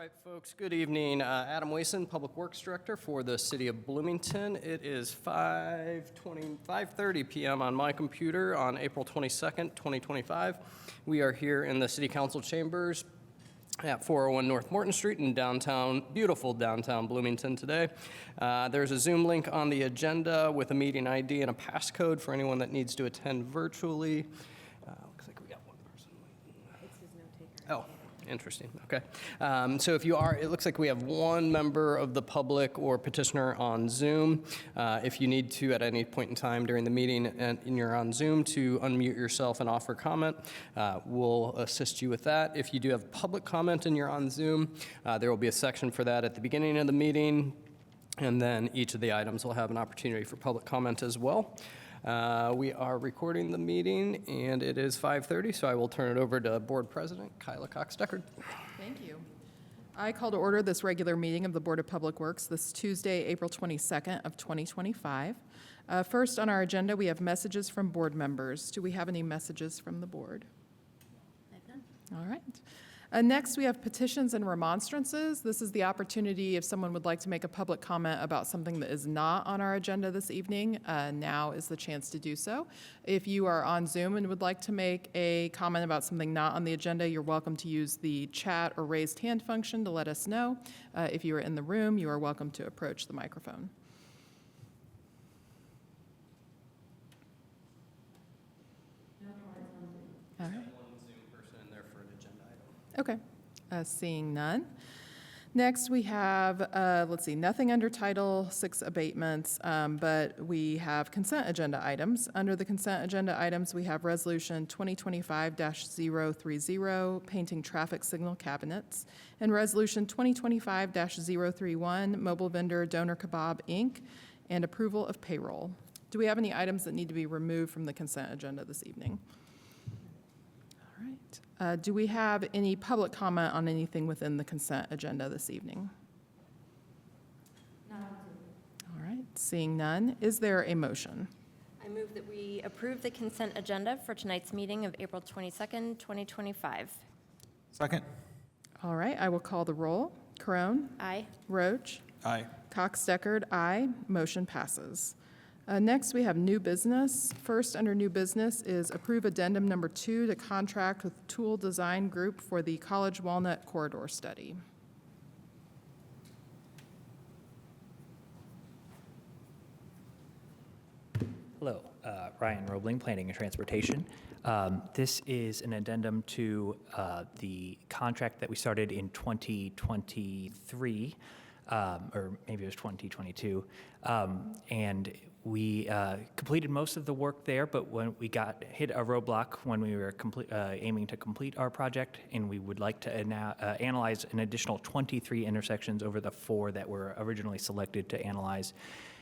right, folks, good evening. Adam Wason, Public Works Director for the City of Bloomington. It is 5:30 p.m. on my computer on April 22nd, 2025. We are here in the City Council chambers at 401 North Morton Street in beautiful downtown Bloomington today. There's a Zoom link on the agenda with a meeting ID and a passcode for anyone that needs to attend virtually. Looks like we got one person waiting. It's his note taker. Oh. Interesting. Okay. So if you are, it looks like we have one member of the public or petitioner on Zoom. If you need to, at any point in time during the meeting and you're on Zoom, to unmute yourself and offer comment, we'll assist you with that. If you do have public comment and you're on Zoom, there will be a section for that at the beginning of the meeting. And then each of the items will have an opportunity for public comment as well. We are recording the meeting, and it is 5:30, so I will turn it over to Board President Kyla Cox-Deckard. Thank you. I call to order this regular meeting of the Board of Public Works this Tuesday, April 22nd of 2025. First on our agenda, we have messages from board members. Do we have any messages from the board? I have none. All right. Next, we have petitions and remonstrances. This is the opportunity if someone would like to make a public comment about something that is not on our agenda this evening. Now is the chance to do so. If you are on Zoom and would like to make a comment about something not on the agenda, you're welcome to use the chat or raised hand function to let us know. If you are in the room, you are welcome to approach the microphone. All right. One Zoom person in there for an agenda item. Okay, seeing none. Next, we have, nothing under Title VI abatements, but we have consent agenda items. Under the consent agenda items, we have Resolution 2025-030, painting traffic signal cabinets, and Resolution 2025-031, mobile vendor Donor Kebab, Inc., and approval of payroll. Do we have any items that need to be removed from the consent agenda this evening? All right. Do we have any public comment on anything within the consent agenda this evening? None. All right. Seeing none, is there a motion? I move that we approve the consent agenda for tonight's meeting of April 22nd, 2025. Second. All right. I will call the roll. Crone? Aye. Roach? Aye. Cox-Deckard, aye. Motion passes. Next, we have new business. First, under new business is approve addendum number 2 to contract with Tool Design Group for the College Walnut Corridor Study. Hello, Ryan Roebling, Planning and Transportation. This is an addendum to the contract that we started in 2023, or maybe it was 2022, and we completed most of the work there, but when we hit a roadblock when we were aiming to complete our project, and we would like to analyze an additional 23 intersections over the 4 that were originally selected to analyze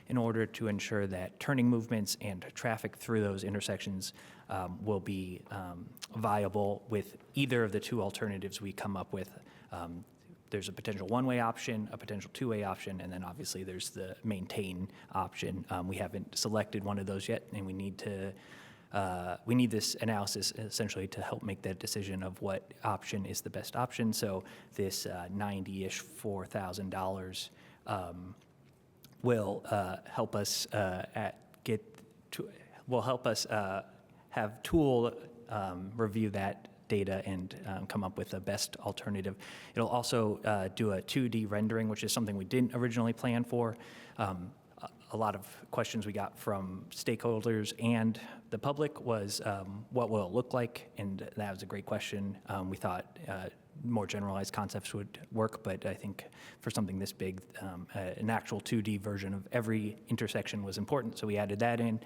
in order to ensure that turning movements and traffic through those intersections will be viable with either of the 2 alternatives we come up with. There's a potential one-way option, a potential two-way option, and then obviously there's the maintain option. We haven't selected one of those yet, and we need this analysis essentially to help make that decision of what option is the best option. So this $90-ish $4,000 will help us have Tool review that data and come up with the best alternative. It'll also do a 2D rendering, which is something we didn't originally plan for. A lot of questions we got from stakeholders and the public was, what will it look like? And that was a great question. We thought more generalized concepts would work, but I think for something this big, an actual 2D version of every intersection was important, so we added that in,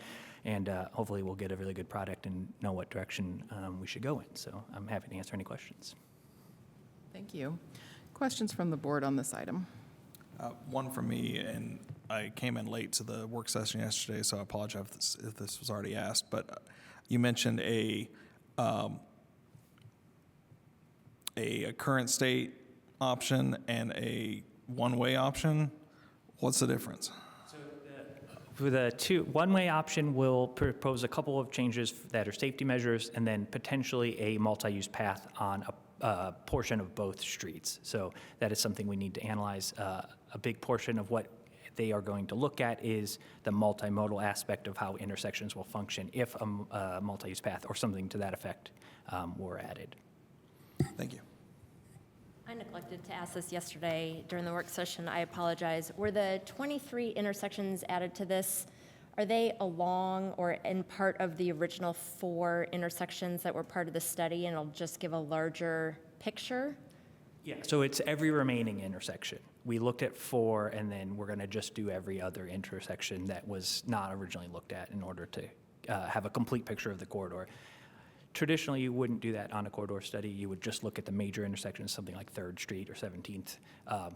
and hopefully we'll get a really good product and know what direction we should go in. So I'm happy to answer any questions. Thank you. Questions from the board on this item? One from me, and I came in late to the work session yesterday, so I apologize if this was already asked, but you mentioned a current state option and a one-way option. What's the difference? For the one-way option, we'll propose a couple of changes that are safety measures, and then potentially a multi-use path on portion of both streets. So that is something we need to analyze. A big portion of what they are going to look at is the multimodal aspect of how intersections will function if a multi-use path or something to that effect were added. Thank you. I neglected to ask this yesterday during the work session. I apologize. Were the 23 intersections added to this, are they along or in part of the original 4 intersections that were part of the study, and it'll just give a larger picture? Yeah, so it's every remaining intersection. We looked at 4, and then we're going to just do every other intersection that was not originally looked at in order to have a complete picture of the corridor. Traditionally, you wouldn't do that on a corridor study. You would just look at the major intersections, something like 3rd Street or 17th.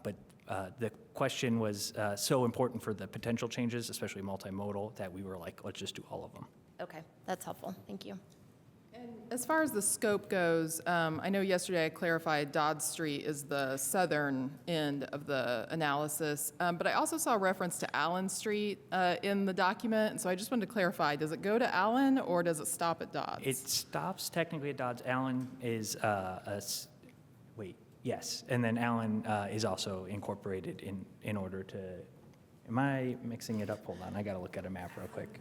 But the question was so important for the potential changes, especially multimodal, that we were like, let's just do all of them. Okay, that's helpful. Thank you. And as far as the scope goes, I know yesterday I clarified Dodge Street is the southern end of the analysis, but I also saw reference to Allen Street in the document, and so I just wanted to clarify, does it go to Allen or does it stop at Dodge? It stops technically at Dodge. Allen is yes, and then Allen is also incorporated in order to, am I mixing it up? Hold on, I got to look at a map real quick.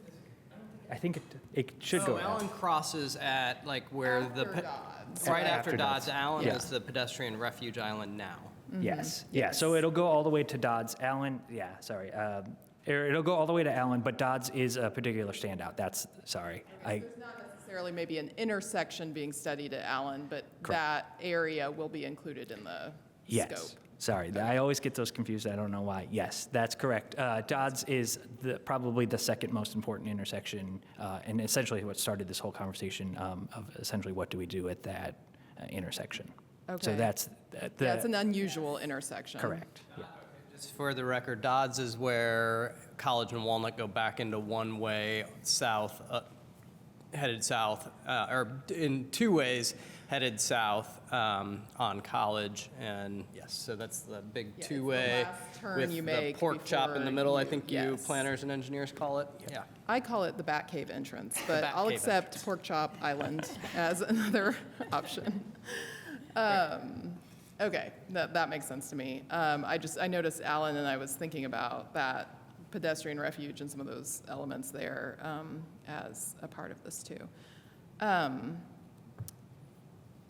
I think it should go. Allen crosses at like where After Dodge. right After after Dodge. Dodge. Allen Yeah. is the pedestrian refuge island now. Yes, yeah, so it'll go all the way to Dodds. Allen, yeah, sorry. It'll go all the way to Allen, but Dodds is a particular standout. That's, sorry. There's not necessarily maybe an intersection being studied at Allen, but that area will be included in the Yes, scope. sorry. I always get those confused. I don't know why. Yes, that's correct. Dodds is probably the second most important intersection, and essentially what started this whole conversation of essentially what do we do at that intersection. So Okay. that's That's an unusual intersection. correct. Yeah. Just for the record, Dodds is where College and Walnut go back into one-way south, headed south, or in 2 ways headed south on College. And yes, so that's the big Yeah, it's 2-way the last turn with you the make pork chop in the before middle. I you- think you yes. planners and engineers call it. Yeah. I call it the Batcave entrance, but Bat I'll Cave accept Pork Chop Island as another option. Okay, that makes sense to me. I noticed Allen, and I was thinking about that pedestrian refuge and some of those elements there as a part of this too.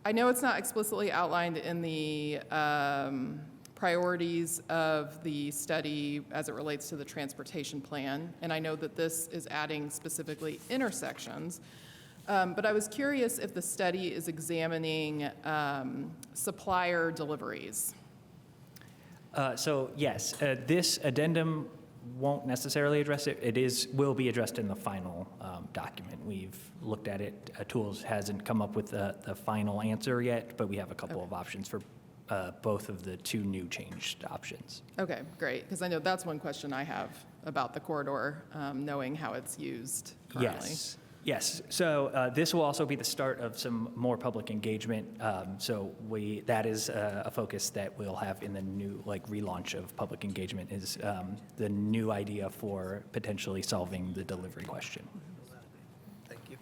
I know it's not explicitly outlined in the priorities of the study as it relates to the transportation plan, and I know that this is adding specifically intersections. But I was curious if the study is examining supplier deliveries. So yes, this addendum won't necessarily address it. Will be addressed in the final document. We've looked at it. Tools hasn't come up with the final answer yet, but we have a couple of options for both of the 2 new changed options. Okay, great, because I know that's one question I have about the corridor, knowing how it's used currently. Yes. So this will also be the start of some more public engagement. So that is a focus that we'll have in the new relaunch of public engagement is the new idea for potentially solving the delivery question. Thank you.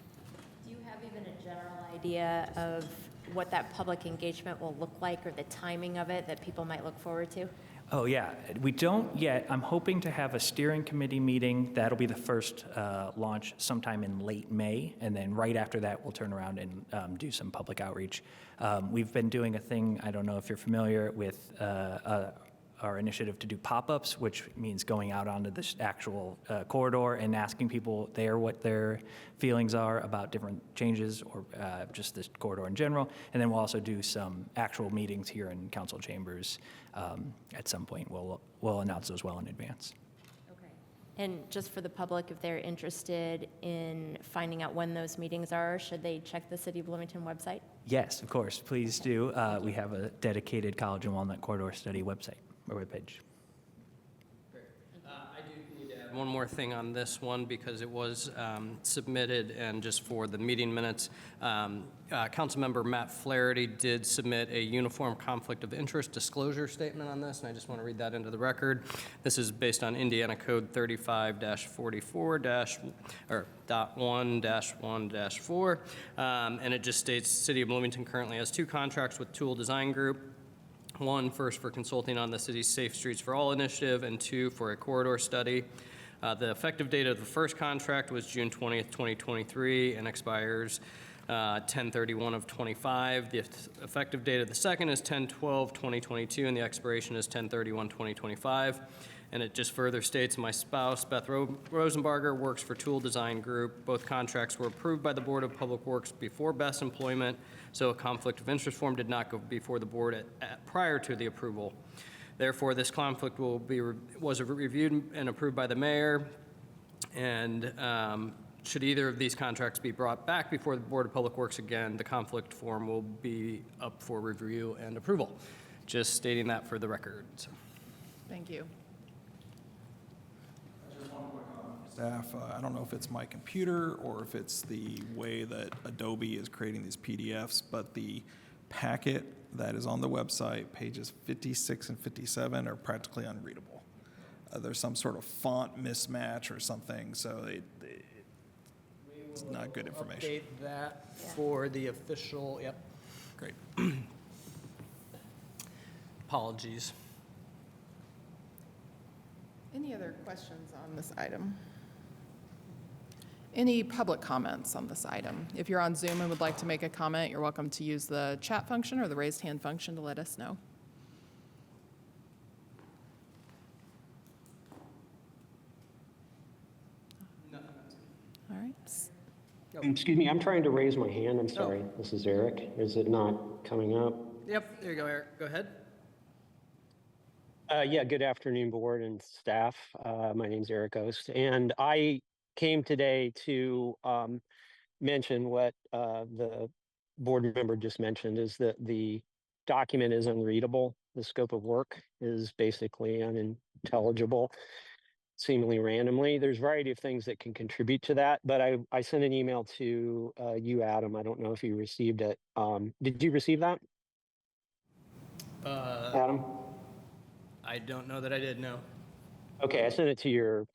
Do you have even a general idea of what that public engagement will look like or the timing of it that people might look forward to? Oh, yeah. We don't yet. I'm hoping to have a steering committee meeting. That'll be the first launch sometime in late May. And then right after that, we'll turn around and do some public outreach. We've been doing a thing, I don't know if you're familiar with our initiative to do pop-ups, which means going out onto this actual corridor and asking people there what their feelings are about different changes or just this corridor in general. And then we'll also do some actual meetings here in council chambers at some point. We'll announce those well in advance. Okay. And just for the public, if they're interested in finding out when those meetings are, should they check the City of Bloomington website? Yes, of course, please do. We have a dedicated College and Walnut Corridor Study website or webpage. I do need to add add one more thing on this one because it was submitted, and just for the meeting minutes, Councilmember Matt Flaherty did submit a uniform conflict of interest disclosure statement on this, and I just want to read that into the record. This is based on Indiana Code 35-44- or .1-1-4, and it just states, City of Bloomington currently has 2 contracts with Tool Design Group. 1, first for consulting on the city's Safe Streets for All initiative, and 2, for a corridor study. The effective date of the first contract was June 20th, 2023, and expires 10/31 of 25. The effective date of the second is 10/12/2022, and the expiration is 10/31/2025. And it just further states, my spouse, Beth Rosenbarger, works for Tool Design Group. Both contracts were approved by the Board of Public Works before Beth's employment, so a conflict of interest form did not go before the board prior to the approval. Therefore, this conflict was reviewed and approved by the mayor, and should either of these contracts be brought back before the Board of Public Works again, the conflict form will be up for review and approval. Just stating that for the record. So. Thank you. Staff, I don't know if it's my computer or if it's the way that Adobe is creating these PDFs, but the packet that is on the website, pages 56 and 57, are practically unreadable. There's some sort of font mismatch or something, so it's not good information. Update that for the official, yep. Great. Apologies. Any other questions on this item? Any public comments on this item? If you're on Zoom and would like to make a comment, you're welcome to use the chat function or the raised hand function to let us know. All right. Excuse me, I'm trying to raise my hand. I'm sorry. This is Eric. Is it not coming up? Yep, there you go, Eric. Go ahead. Yeah, good afternoon, board and staff. My name's Eric Ost, and I came today to mention what the board member just mentioned, is that the document is unreadable. The scope of work is basically unintelligible, seemingly randomly. There's a variety of things that can contribute to that, but I sent an email to you, Adam. I don't know if you received it. Did you receive that? Adam? I don't know that I did, no. Okay, I sent it to your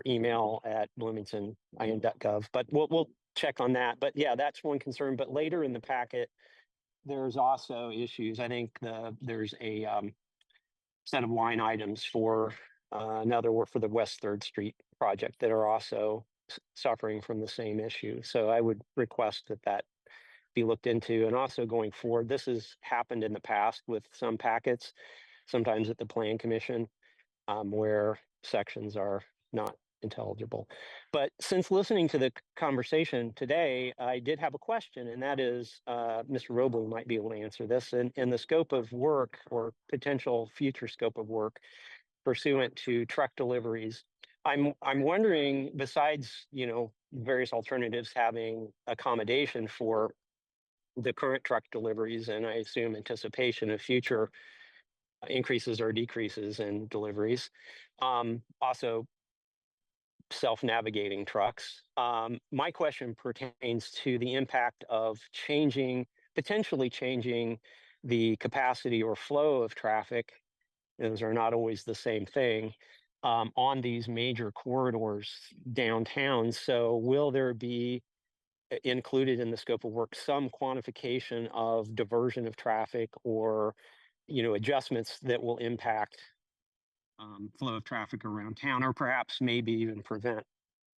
email at bloomington.in.gov, but we'll check on that. But yeah, that's one concern. But later in the packet, there's also issues. I think there's a set of line items for another work for the West 3rd Street project that are also suffering from the same issue. So I would request that be looked into. And also going forward, this has happened in the past with some packets, sometimes at the Plan Commission, where sections are not intelligible. But since listening to the conversation today, I did have a question, and that is, Mr. Roebling might be able to answer this, in the scope of work or potential future scope of work pursuant to truck deliveries. I'm wondering, besides, various alternatives having accommodation for the current truck deliveries, and I assume anticipation of future increases or decreases in deliveries, also self-navigating trucks. My question pertains to the impact of potentially changing the capacity or flow of traffic. Those are not always the same thing, on these major corridors downtown. So will there be included in the scope of work some quantification of diversion of traffic or adjustments that will impact flow of traffic around town, or perhaps maybe even prevent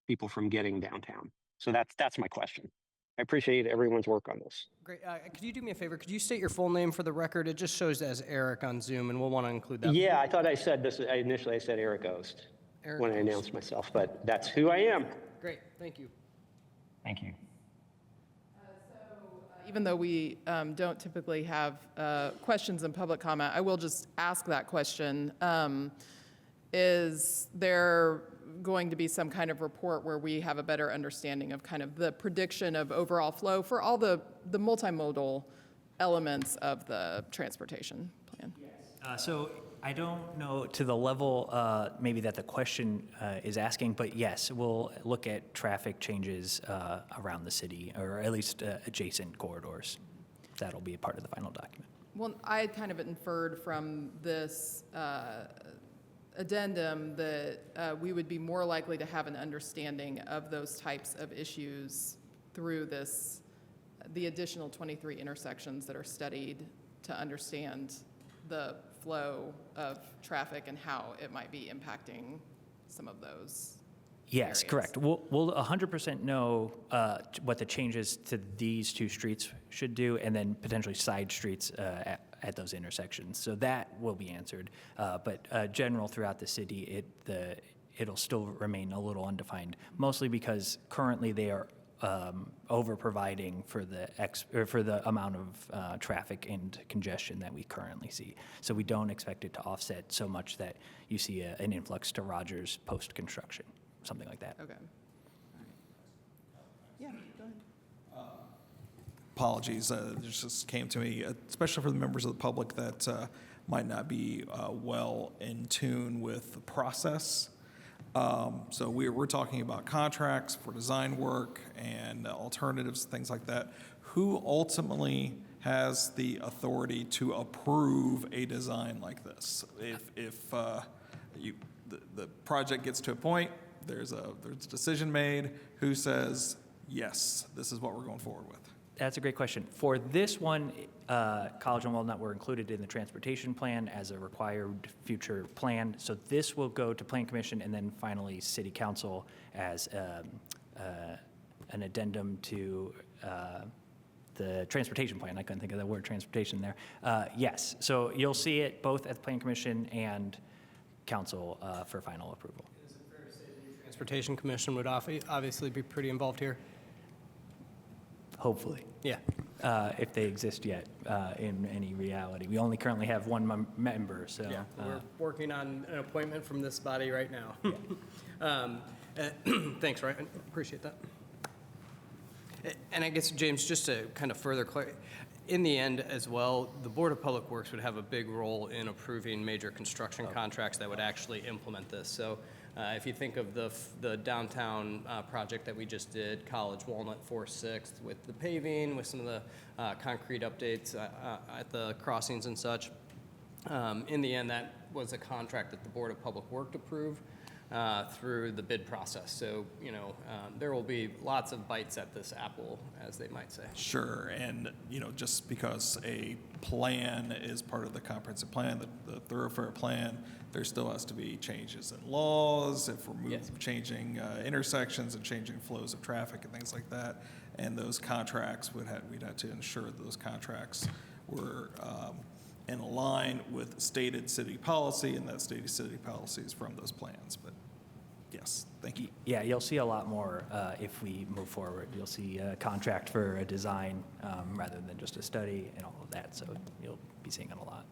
people from getting downtown? So that's my question. I appreciate everyone's work on this. Great. Could you do me a favor? Could you state your full name for the record? It just shows as Eric on Zoom, and we'll want to include that. Yeah, I thought I said this. Initially, I said Eric Ost when I announced myself, but that's who I am. Great. Thank you. Thank you. Even though we don't typically have questions and public comment, I will just ask that question. Is there going to be some kind of report where we have a better understanding of kind of the prediction of overall flow for all the multimodal elements of the transportation plan? So I don't know to the level maybe that the question is asking, but yes, we'll look at traffic changes around the city, or at least adjacent corridors. That'll be a part of the final document. Well, I had kind of inferred from this addendum that we would be more likely to have an understanding of those types of issues through the additional 23 intersections that are studied to understand the flow of traffic and how it might be impacting some of those. Yes, areas. correct. We'll 100% know what the changes to these two streets should do, and then potentially side streets at those intersections. So that will be answered. But general throughout the city, it'll still remain a little undefined, mostly because currently they are over providing for the amount of traffic and congestion that we currently see. So we don't expect it to offset so much that you see an influx to Rogers post-construction, something like that. Okay. All right. Yeah, go ahead. Apologies, it just came to me, especially for the members of the public that might not be well in tune with the process. So we're talking about contracts for design work and alternatives, things like that. Who ultimately has the authority to approve a design like this? If the project gets to a point, there's a decision made, who says, yes, this is what we're going forward with? That's a great question. For this one, College and Walnut were included in the transportation plan as a required future plan. So this will go to Plan Commission and then finally City Council as an addendum to the transportation plan. I couldn't think of the word transportation there. Yes, so you'll see it both at the Plan Commission and Council for final approval. Is it fair to say the Transportation Commission would obviously be pretty involved here? Hopefully. Yeah. If they exist yet in any reality. We only currently have one member, so. Yeah, we're working on an appointment from this body right now. Thanks, Ryan. Appreciate that. And I guess, James, just to kind of further clarify, in the end as well, the Board of Public Works would have a big role in approving major construction contracts that would actually implement this. So if you think of the downtown project that we just did, College Walnut 4/6, with the paving, with some of the concrete updates at the crossings and such, in the end, that was a contract that the Board of Public Works approved through the bid process. So, there will be lots of bites at this apple, as they might say. Sure, and, just because a plan is part of the comprehensive plan, the thoroughfare plan, there still has to be changes in laws, if we're Yes. changing intersections and changing flows of traffic and things like that. And those contracts, we'd have to ensure that those contracts were in line with stated city policy, and that stated city policy is from those plans. But yes, thank you. Yeah, you'll see a lot more if we move forward. You'll see a contract for a design rather than just a study and all of that, so you'll be seeing it a lot.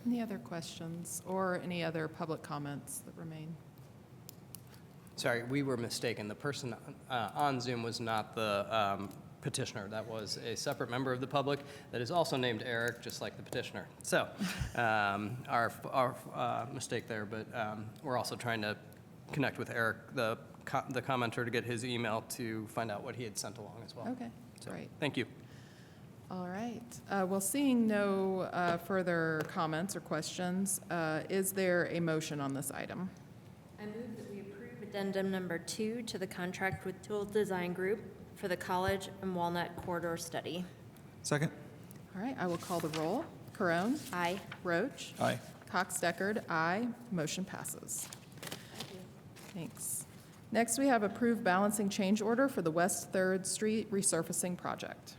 Any other questions or any other public comments that remain? Sorry, we were mistaken. The person on Zoom was not the petitioner. That was a separate member of the public that is also named Eric, just like the petitioner. So our mistake there, but we're also trying to connect with Eric, the commenter, to get his email to find out what he had sent along as well. Okay, So, great. thank you. All right. Well, seeing no further comments or questions, is there a motion on this item? I move that we approve addendum number 2 to the contract with Tool Design Group for the College and Walnut Corridor Study. Second? All right, I will call the roll. Carone? Aye. Roach? Aye. Cox-Deckard? Aye. Motion passes. Thanks. Next, we have approved balancing change order for the West 3rd Street resurfacing project.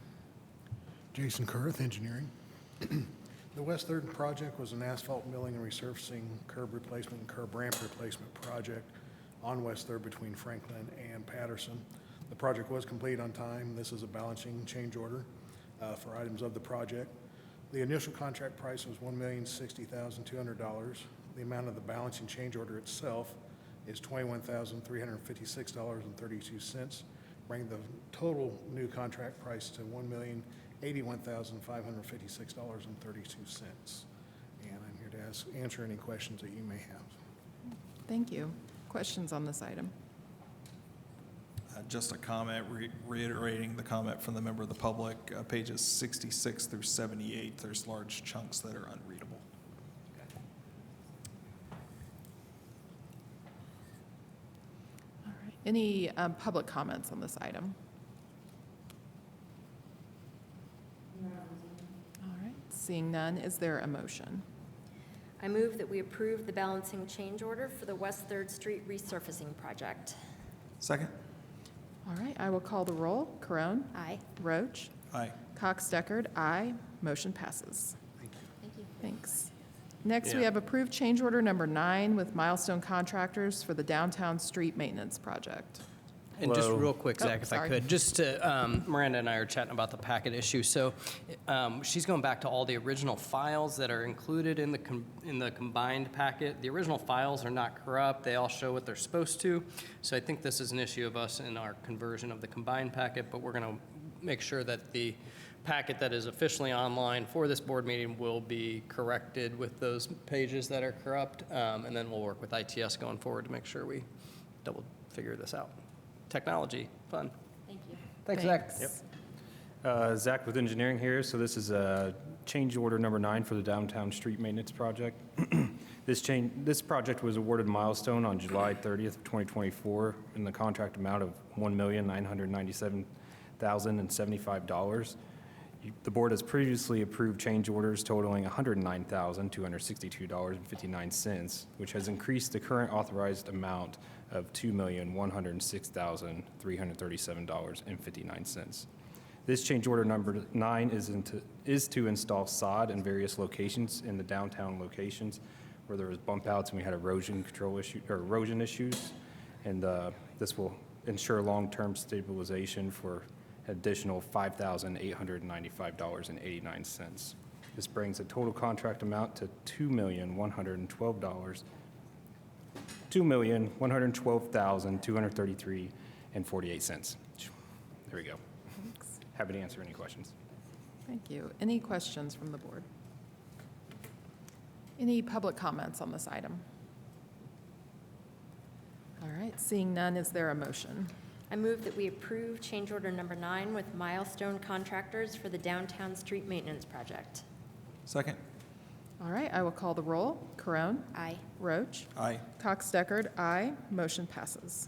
Jason Kurth, Engineering. The West Third project was an asphalt milling and resurfacing, curb replacement, and curb ramp replacement project on West Third between Franklin and Patterson. The project was complete on time. This is a balancing change order for items of the project. The initial contract price was $1,060,200. The amount of the balancing change order itself is $21,356.32, bringing the total new contract price to $1,086,200. $81,556.32. And I'm here to answer any questions that you may have. Thank you. Questions on this item? Just a comment, reiterating the comment from the member of the public, pages 66 through 78, there's large chunks that are unreadable. All right. Any public comments on this item? All right. Seeing none, is there a motion? I move that we approve the balancing change order for the West 3rd Street resurfacing project. Second? All right, I will call the roll. Corone? Aye. Roach? Aye. Cox-Deckard? Aye. Motion passes. Thank you. Thanks. Next, we Yeah. have approved change order number 9 with Milestone Contractors for the downtown street maintenance project. And just Hello. real quick, Oh, Zach, if I sorry. could, just to, Miranda and I are chatting about the packet issue. So she's going back to all the original files that are included in the combined packet. The original files are not corrupt. They all show what they're supposed to. So I think this is an issue of us in our conversion of the combined packet, but we're going to make sure that the packet that is officially online for this board meeting will be corrected with those pages that are corrupt. And then we'll work with ITS going forward to make sure we double figure this out. Technology, fun. Thank you. Thanks, Zach. Thanks. Zach with engineering here. So this is change order number 9 for the downtown street maintenance project. This project was awarded Milestone on July 30th, 2024, in the contract amount of $1,997,075. The board has previously approved change orders totaling $109,262.59, which has increased the current authorized amount of $2,106,337.59. This change order number 9 is to install sod in various locations in the downtown locations where there was bump outs and we had erosion issues. And this will ensure long-term stabilization for additional $5,895.89. This brings the total contract amount to $2,112,233.48. There we go. Thanks. Happy to answer any questions. Thank you. Any questions from the board? Any public comments on this item? All right, seeing none, is there a motion? I move that we approve change order number 9 with Milestone Contractors for the downtown street maintenance project. Second? All right, I will call the roll. Corone? Aye. Roach? Aye. Cox-Deckard? Aye. Motion passes.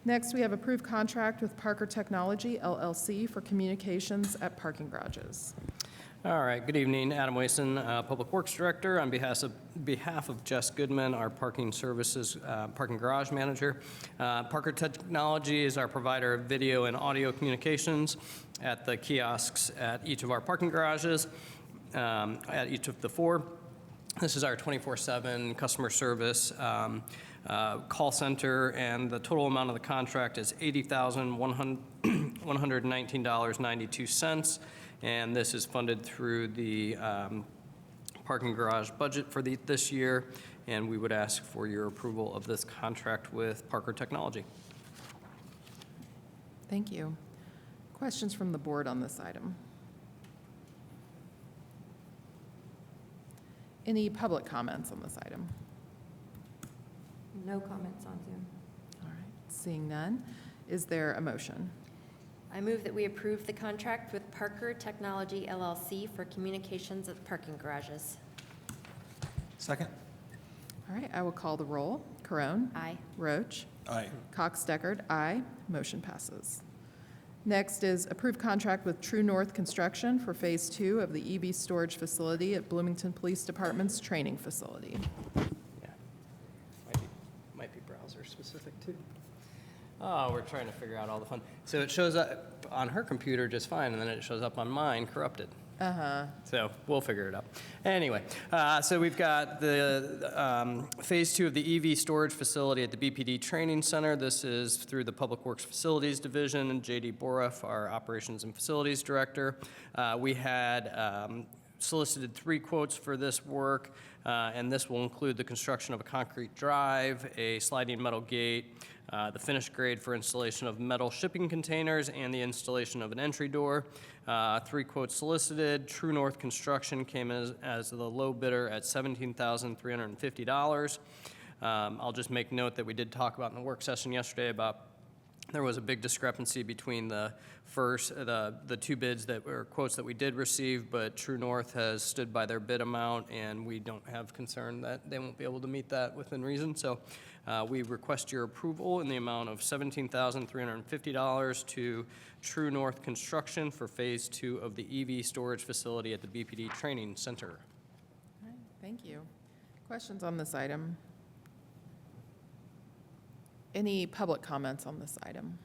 Next, we have approved contract with Parker Technology LLC for communications at parking garages. All right, good evening. Adam Wason, Public Works Director, on behalf of Jess Goodman, our parking services, parking garage manager. Parker Technology is our provider of video and audio communications at the kiosks at each of our parking garages, at each of the 4. This is our 24/7 customer service call center, and the total amount of the contract is $80,119.92. And this is funded through the parking garage budget for this year, and we would ask for your approval of this contract with Parker Technology. Thank you. Questions from the board on this item? Any public comments on this item? No comments on Zoom. All right, seeing none, is there a motion? I move that we approve the contract with Parker Technology LLC for communications at parking garages. Second? All right, I will call the roll. Corone? Aye. Roach? Aye. Cox-Deckard? Aye. Motion passes. Next is approved contract with True North Construction for Phase 2 of the EV storage facility at Bloomington Police Department's training facility. Yeah. Might be browser specific too. Oh, we're trying to figure out all the fun. So it shows up on her computer just fine, and then it shows up on mine corrupted. So we'll figure it out. Anyway, so we've got the Phase 2 of the EV storage facility at the BPD Training Center. This is through the Public Works Facilities Division, and J.D. Boruff, our Operations and Facilities Director. We had solicited 3 quotes for this work, and this will include the construction of a concrete drive, a sliding metal gate, the finished grade for installation of metal shipping containers, and the installation of an entry door. 3 quotes solicited. True North Construction came as the low bidder at $17,350. I'll just make note that we did talk about in the work session yesterday about there was a big discrepancy between the two bids that were quotes that we did receive, but True North has stood by their bid amount, and we don't have concern that they won't be able to meet that within reason. So we request your approval in the amount of $17,350 to True North Construction for Phase 2 of the EV storage facility at the BPD Training Center. All right, thank you. Questions on this item? Any public comments on this item?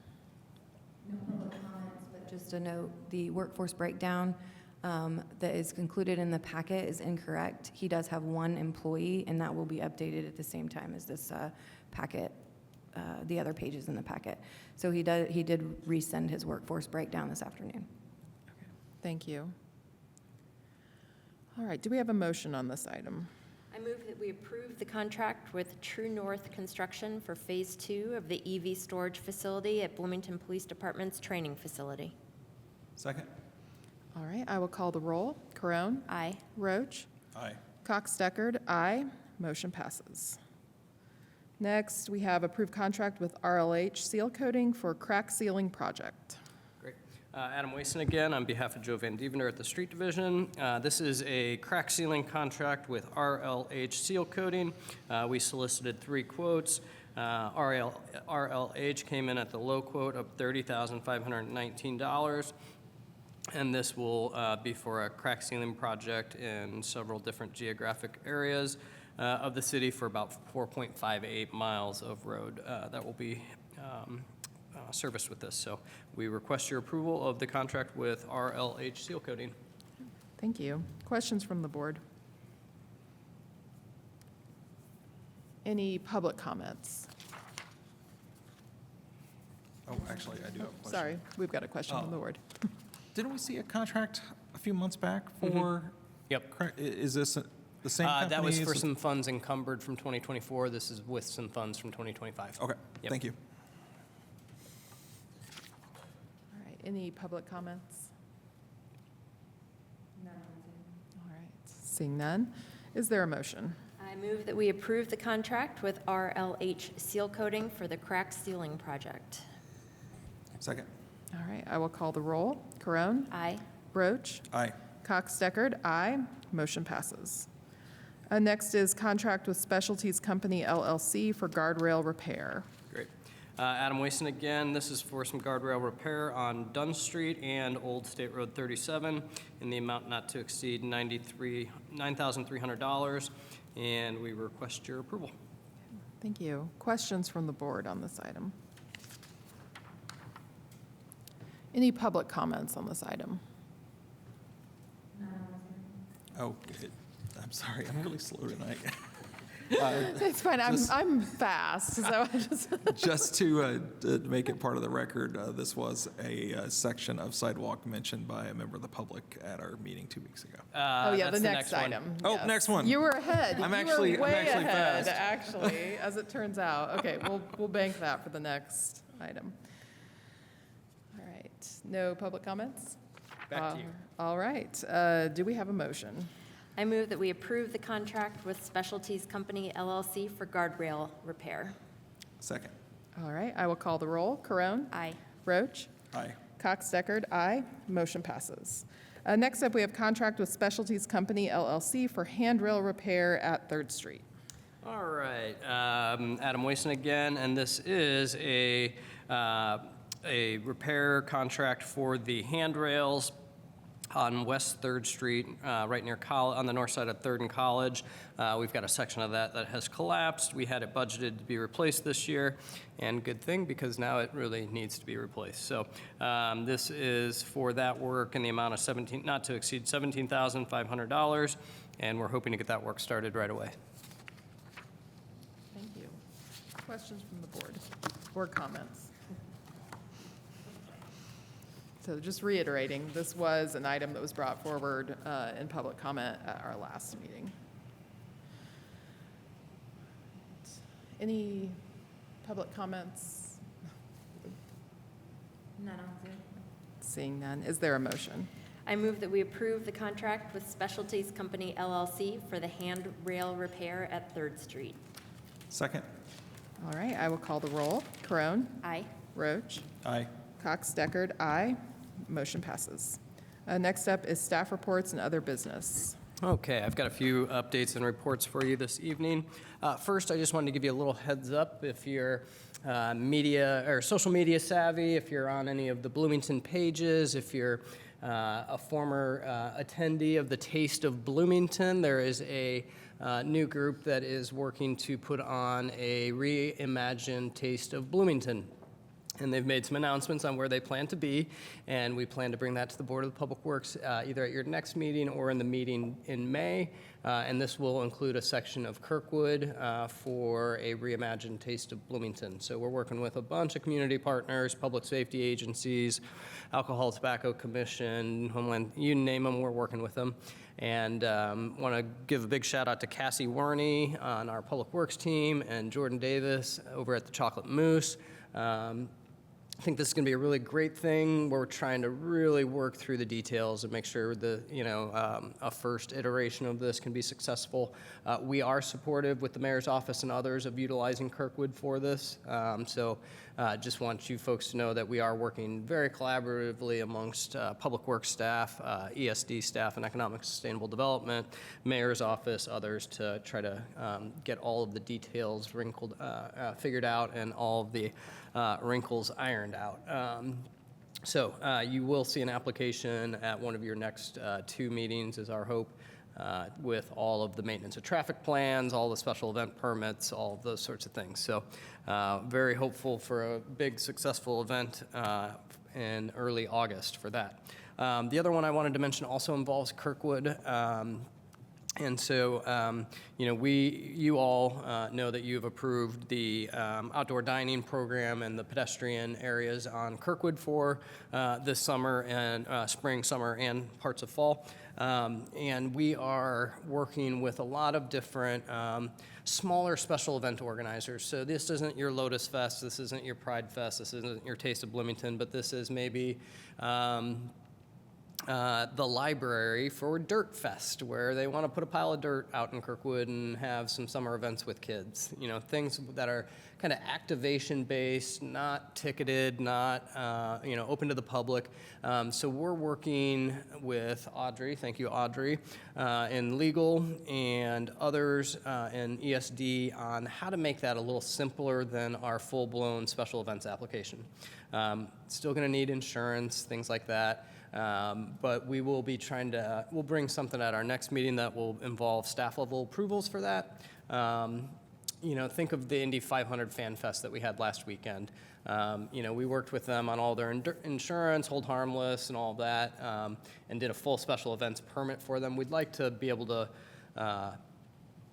No public comments, but just a note, the workforce breakdown that is included in the packet is incorrect. He does have 1 employee, and that will be updated at the same time as this packet, the other pages in the packet. So he did resend his workforce breakdown this afternoon. Thank you. All right, do we have a motion on this item? I move that we approve the contract with True North Construction for Phase 2 of the EV storage facility at Bloomington Police Department's training facility. Second? All right, I will call the roll. Corone? Aye. Roach? Aye. Cox-Deckard? Aye. Motion passes. Next, we have approved contract with RLH Seal Coating for crack sealing project. Great. Adam Wason again on behalf of Joe Van Deventer at the Street Division. This is a crack sealing contract with RLH Seal Coating. We solicited 3 quotes. RLH came in at the low quote of $30,519. And this will be for a crack sealing project in several different geographic areas of the city for about 4.58 miles of road that will be serviced with this. So we request your approval of the contract with RLH Seal Coating. Thank you. Questions from the board? Any public comments? Oh, actually, I do have a question. Sorry, we've got a question from the board. Didn't we see a contract a few months back for? Yep. Is this the same company? That was for Is it- some funds encumbered from 2024. This is with some funds from 2025. Okay, Yep. thank you. All right, any public comments? None. All right, seeing none, is there a motion? I move that we approve the contract with RLH Seal Coating for the crack sealing project. Second? All right, I will call the roll. Corone? Aye. Roach? Aye. Cox-Deckard? Aye. Motion passes. Next is contract with Specialties Company LLC for guardrail repair. Great. Adam Wason again. This is for some guardrail repair on Dunn Street and Old State Road 37 in the amount not to exceed $9,300, and we request your approval. Thank you. Questions from the board on this item? Any public comments on this item? Oh, I'm sorry, I'm really slow tonight. It's fine, I'm fast, so I just, Just to make it part of the record, this was a section of sidewalk mentioned by a member of the public at our meeting 2 weeks ago. oh yeah, That's the next one. item. Oh, yes. next one. You were ahead. I'm You actually- were I'm way actually ahead, fast. actually, as it turns out. Okay, we'll bank that for the next item. All right, no public comments? Back to you. All right, do we have a motion? I move that we approve the contract with Specialties Company LLC for guardrail repair. Second? All right, I will call the roll. Corone? Aye. Roach? Aye. Cox-Deckard, aye. Motion passes. Next up, we have contract with Specialties Company LLC for handrail repair at 3rd Street. All right, Adam Wason again, and this is a repair contract for the handrails on West 3rd Street, right near on the north side of 3rd and College. We've got a section of that has collapsed. We had it budgeted to be replaced this year, and good thing, because now it really needs to be replaced. So this is for that work in the amount of not to exceed $17,500, and we're hoping to get that work started right away. Thank you. Questions from the board? Board comments? So just reiterating, this was an item that was brought forward in public comment at our last meeting. Any public comments? None on Zoom. Seeing none, is there a motion? I move that we approve the contract with Specialties Company LLC for the handrail repair at 3rd Street. Second. All right, I will call the roll. Crone, Aye. Roach, Aye. Cox Deckard, aye. Motion passes. Next up is staff reports and other business. Okay, I've got a few updates and reports for you this evening. First, I just wanted to give you a little heads up if you're media or social media savvy, if you're on any of the Bloomington pages, if you're a former attendee of the Taste of Bloomington, there is a new group that is working to put on a reimagined Taste of Bloomington. And they've made some announcements on where they plan to be, and we plan to bring that to the Board of Public Works either at your next meeting or in the meeting in May. And this will include a section of Kirkwood for a reimagined Taste of Bloomington. So we're working with a bunch of community partners, public safety agencies, Alcohol Tobacco Commission, Homeland, you name them, we're working with them. And want to give a big shout out to Cassie Warney on our Public Works team and Jordan Davis over at the Chocolate Moose. I think this is going to be a really great thing. We're trying to really work through the details and make sure the a first iteration of this can be successful. We are supportive with the mayor's office and others of utilizing Kirkwood for this. So just want you folks to know that we are working very collaboratively amongst public works staff, ESD staff, and economic sustainable development, mayor's office, others to try to get all of the details figured out and all of the wrinkles ironed out. So you will see an application at one of your next 2 meetings is our hope, with all of the maintenance of traffic plans, all the special event permits, all of those sorts of things. So very hopeful for a big successful event in early August for that. The other one I wanted to mention also involves Kirkwood. And so, you all know that you've approved the outdoor dining program and the pedestrian areas on Kirkwood for this summer and spring, summer, and parts of fall. And we are working with a lot of different smaller special event organizers. So this isn't your Lotus Fest, this isn't your Pride Fest, this isn't your Taste of Bloomington, but this is maybe the library for Dirt Fest, where they want to put a pile of dirt out in Kirkwood and have some summer events with kids. Things that are kind of activation-based, not ticketed, not open to the public. So we're working with Audrey, thank you, Audrey, in legal and others in ESD on how to make that a little simpler than our full-blown special events application. Still going to need insurance, things like that. But we will be we'll bring something at our next meeting that will involve staff level approvals for that. Think of the Indy 500 Fan Fest that we had last weekend. We worked with them on all their insurance, hold harmless and all of that, and did a full special events permit for them. We'd like to be able to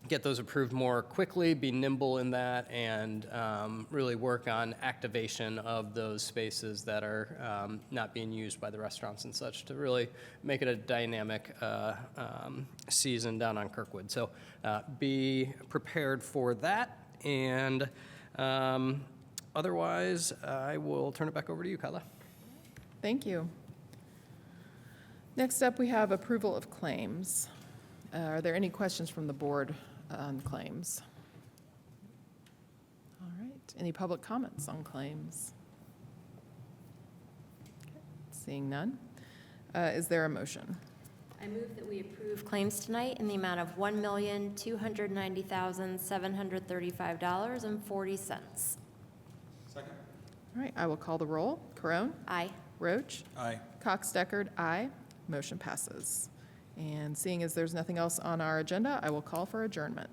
get those approved more quickly, be nimble in that, and really work on activation of those spaces that are not being used by the restaurants and such to really make it a dynamic season down on Kirkwood. So be prepared for that, and otherwise, I will turn it back over to you, Kyla. Thank you. Next up, we have approval of claims. Are there any questions from the board on claims? All right. Any public comments on claims? Okay. Seeing none. Is there a motion? I move that we approve claims tonight in the amount of $1,290,735.40. Second. All right. I will call the roll. Crone, Aye. Roach, Aye. Cox Deckard, aye. Motion passes. And seeing as there's nothing else on our agenda, I will call for adjournment.